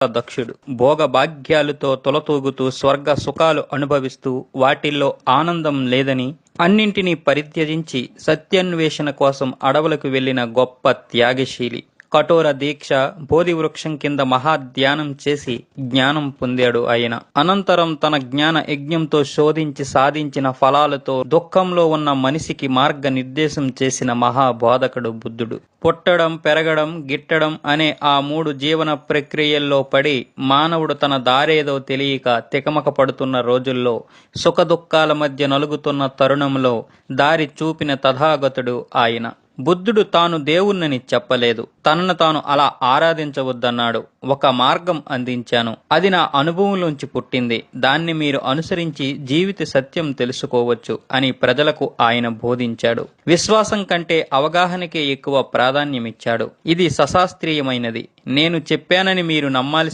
దక్షుడు భోగభాగ్యాలతో తొలతూగుతూ స్వర్గ సుఖాలు అనుభవిస్తూ వాటిల్లో ఆనందం లేదని అన్నింటినీ పరిత్యజించి సత్యాన్వేషణ కోసం అడవులకు వెళ్లిన గొప్ప త్యాగశీలి. కఠోర దీక్ష, బోధి వృక్షం కింద మహాధ్యానం చేసి జ్ఞానం పొందాడు ఆయన. అనంతరం తన జ్ఞాన యజ్ఞంతో శోధించి సాధించిన ఫలాలతో దుఃఖంలో ఉన్న మనిషికి మార్గ నిర్దేశం చేసిన మహాబోధకుడు బుద్ధుడు. పుట్టడం, పెరగడం, గిట్టడం అనే ఆ 3 జీవన ప్రక్రియల్లో పడి మానవుడు తన దారేదో తెలియక తికమక పడుతున్న రోజుల్లో, సుఖదుఖాల మధ్య నలుగుతున్న తరుణంలో దారి చూపిన తథాగతుడు ఆయన. బుద్ధుడు తాను దేవుణ్ణని చెప్పలేదు, తనను తాను అలా ఆరాధించవద్దన్నాడు. ఒక మార్గం అందించాను, అది నా అనుభవంలోంచి పుట్టింది, దాన్ని మీరు అనుసరించి జీవిత సత్యం తెలుసుకోవచ్చు అని ప్రజలకు ఆయన బోధించాడు. విశ్వాసం కంటే అవగాహనకే ఎక్కువ ప్రాధాన్యమిచ్చాడు. ఇది సశాస్త్రీయమైనది, నేను చెప్పానని మీరు నమ్మాల్సి